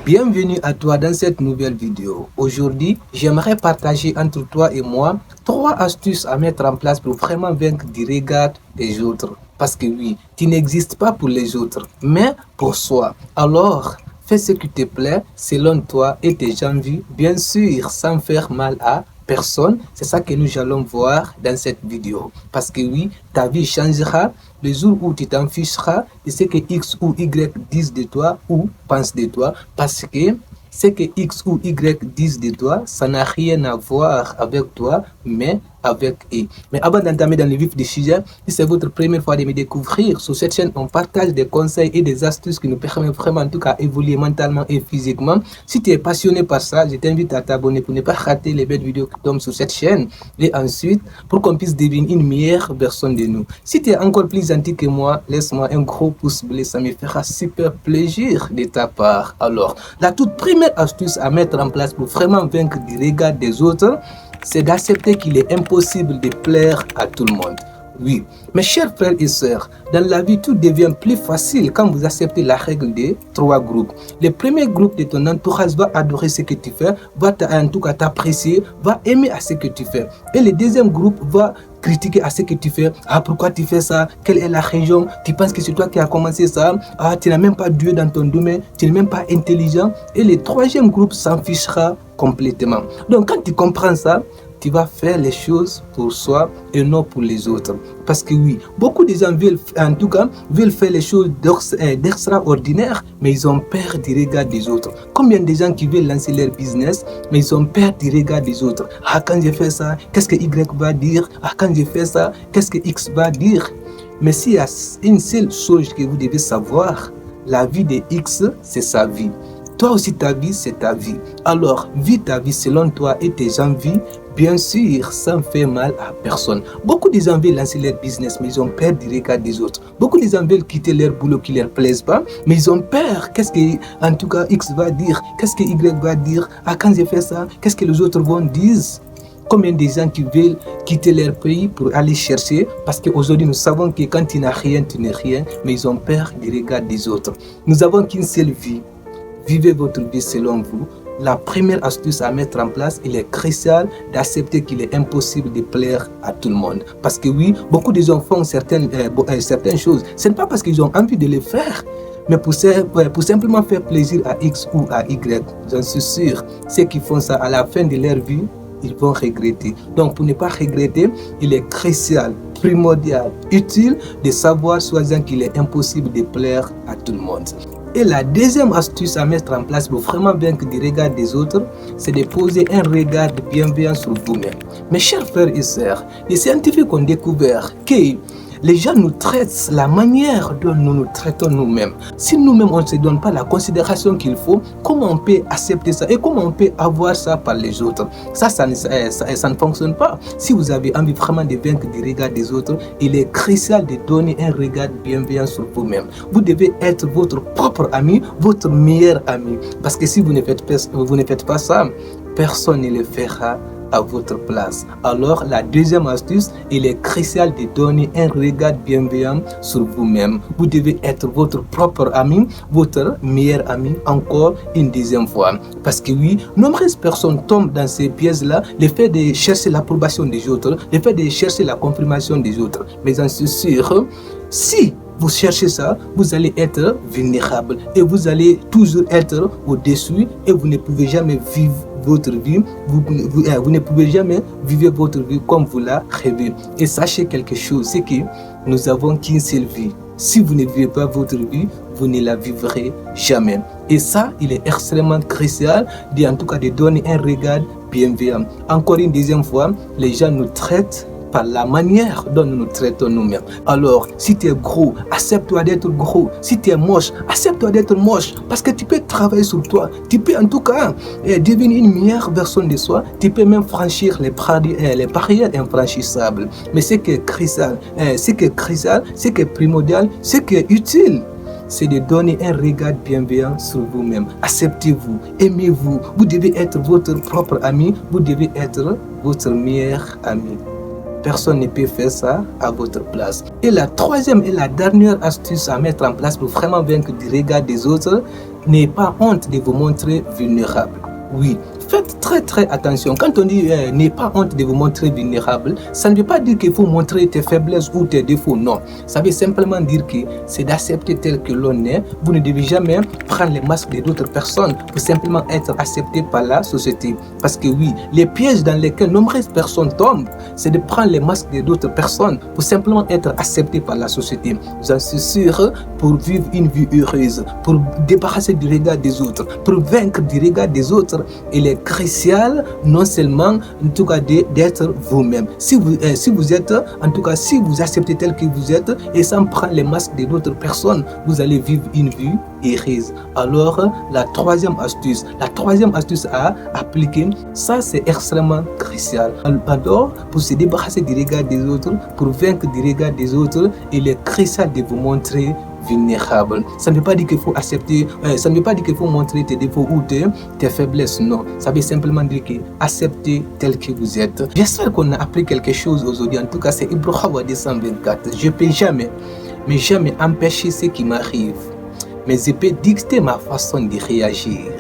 Bienvenue à toi dans cette nouvelle vidéo. Aujourd'hui, j'aimerais partager entre toi et moi 3 astuces à mettre en place pour vraiment vaincre du regard des autres. Parce que oui, tu n'existes pas pour les autres, mais pour soi. Alors, fais ce qui te plaît selon toi et tes envies, bien sûr, sans faire mal à personne. C'est ça que nous allons voir dans cette vidéo. Parce que oui, ta vie changera le jour où tu t'en ficheras de ce que X ou Y disent de toi ou pensent de toi. Parce que ce que X ou Y disent de toi, ça n'a rien à voir avec toi, mais avec eux. Mais avant d'entamer dans le vif du sujet, si c'est votre première fois de me découvrir, sur cette chaîne, on partage des conseils et des astuces qui nous permettent vraiment en tout cas évoluer mentalement et physiquement. Si tu es passionné par ça, je t'invite à t'abonner pour ne pas rater les belles vidéos qui tombent sur cette chaîne. Et ensuite, pour qu'on puisse devenir une meilleure personne de nous. Si tu es encore plus gentil que moi, laisse-moi un gros pouce bleu, ça me fera super plaisir de ta part. Alors, la toute première astuce à mettre en place pour vraiment vaincre du regard des autres, c'est d'accepter qu'il est impossible de plaire à tout le monde. Oui, mes chers frères et sœurs, dans la vie, tout devient plus facile quand vous acceptez la règle des 3 groupes. Le premier groupe de ton entourage va adorer ce que tu fais, va en tout cas t'apprécier, va aimer à ce que tu fais. Et le deuxième groupe va critiquer à ce que tu fais. Ah, pourquoi tu fais ça? Quelle est la raison? Tu penses que c'est toi qui as commencé ça? Ah, tu n'as même pas Dieu dans ton domaine, tu n'es même pas intelligent. Et le troisième groupe s'en fichera complètement. Donc, quand tu comprends ça, tu vas faire les choses pour soi et non pour les autres. Parce que oui, beaucoup de gens veulent, en tout cas, veulent faire les choses d'extraordinaire, mais ils ont peur du regard des autres. Combien de gens qui veulent lancer leur business, mais ils ont peur du regard des autres. Ah, quand je fais ça, qu'est-ce que Y va dire? Ah, quand je fais ça, qu'est-ce que X va dire? Mais s'il y a une seule chose que vous devez savoir, la vie de X, c'est sa vie. Toi aussi, ta vie, c'est ta vie. Alors, vis ta vie selon toi et tes envies, bien sûr, sans faire mal à personne. Beaucoup de gens veulent lancer leur business, mais ils ont peur du regard des autres. Beaucoup de gens veulent quitter leur boulot qui ne leur plaise pas, mais ils ont peur. Qu'est-ce que, en tout cas, X va dire? Qu'est-ce que Y va dire? Ah, quand je fais ça, qu'est-ce que les autres vont dire? Combien de gens qui veulent quitter leur pays pour aller chercher, parce qu'aujourd'hui nous savons que quand tu n'as rien, tu n'es rien, mais ils ont peur du regard des autres. Nous avons qu'une seule vie. Vivez votre vie selon vous. La première astuce à mettre en place, il est crucial d'accepter qu'il est impossible de plaire à tout le monde. Parce que oui, beaucoup de gens font certaines choses. Ce n'est pas parce qu'ils ont envie de les faire, mais pour simplement faire plaisir à X ou à Y. J'en suis sûr, ceux qui font ça à la fin de leur vie, ils vont regretter. Donc pour ne pas regretter, il est crucial, primordial, utile de savoir soi-disant qu'il est impossible de plaire à tout le monde. Et la deuxième astuce à mettre en place pour vraiment vaincre du regard des autres, c'est de poser un regard de bienveillance sur vous-même. Mes chers frères et sœurs, les scientifiques ont découvert que les gens nous traitent la manière dont nous nous traitons nous-mêmes. Si nous-mêmes on ne se donne pas la considération qu'il faut, comment on peut accepter ça et comment on peut avoir ça par les autres? Ça ne fonctionne pas. Si vous avez envie vraiment de vaincre du regard des autres, il est crucial de donner un regard bienveillant sur vous-même. Vous devez être votre propre ami, votre meilleur ami. Parce que si vous ne faites pas ça, personne ne le fera à votre place. Alors la deuxième astuce, il est crucial de donner un regard bienveillant sur vous-même. Vous devez être votre propre ami, votre meilleur ami encore une deuxième fois. Parce que oui, nombreuses personnes tombent dans ces pièges-là, le fait de chercher l'approbation des autres, le fait de chercher la confirmation des autres. Mais j'en suis sûr, si vous cherchez ça, vous allez être vulnérable et vous allez toujours être au-dessus et vous ne pouvez jamais vivre votre vie, vous ne pouvez jamais vivre votre vie comme vous la rêvez. Et sachez quelque chose, c'est que nous avons qu'une seule vie. Si vous ne vivez pas votre vie, vous ne la vivrez jamais. Et ça, il est extrêmement crucial en tout cas de donner un regard bienveillant. Encore une deuxième fois, les gens nous traitent par la manière dont nous nous traitons nous-mêmes. Alors, si tu es gros, accepte-toi d'être gros. Si tu es moche, accepte-toi d'être moche. Parce que tu peux travailler sur toi. Tu peux en tout cas devenir une meilleure version de soi. Tu peux même franchir les barrières infranchissables. Mais ce qui est crucial, ce qui est primordial, ce qui est utile, c'est de donner un regard bienveillant sur vous-même. Acceptez-vous, aimez-vous. Vous devez être votre propre ami. Vous devez être votre meilleur ami. Personne ne peut faire ça à votre place. Et la troisième et la dernière astuce à mettre en place pour vraiment vaincre du regard des autres, n'ayez pas honte de vous montrer vulnérable. Oui, faites très attention. Quand on dit n'ayez pas honte de vous montrer vulnérable, ça ne veut pas dire qu'il faut montrer tes faiblesses ou tes défauts, non. Ça veut simplement dire que c'est d'accepter tel que l'on est. Vous ne devez jamais prendre les masques d'autres personnes pour simplement être accepté par la société. Parce que oui, les pièges dans lesquels nombreuses personnes tombent, c'est de prendre les masques d'autres personnes pour simplement être accepté par la société. J'en suis sûr, pour vivre une vie heureuse, pour débarrasser du regard des autres, pour vaincre du regard des autres, il est crucial non seulement en tout cas d'être vous-même. Si vous êtes, en tout cas si vous acceptez tel que vous êtes et sans prendre les masques de d'autres personnes, vous allez vivre une vie heureuse. Alors la troisième astuce à appliquer, ça c'est extrêmement crucial. Alors pour se débarrasser du regard des autres, pour vaincre du regard des autres, il est crucial de vous montrer vulnérable. Ça ne veut pas dire qu'il faut accepter, ça ne veut pas dire qu'il faut montrer tes défauts ou tes faiblesses, non. Ça veut simplement dire que accepter tel que vous êtes. J'espère qu'on a appris quelque chose aujourd'hui. En tout cas, c'est Ibrahim 224. Je ne peux jamais empêcher ce qui m'arrive, mais je peux dicter ma façon de réagir.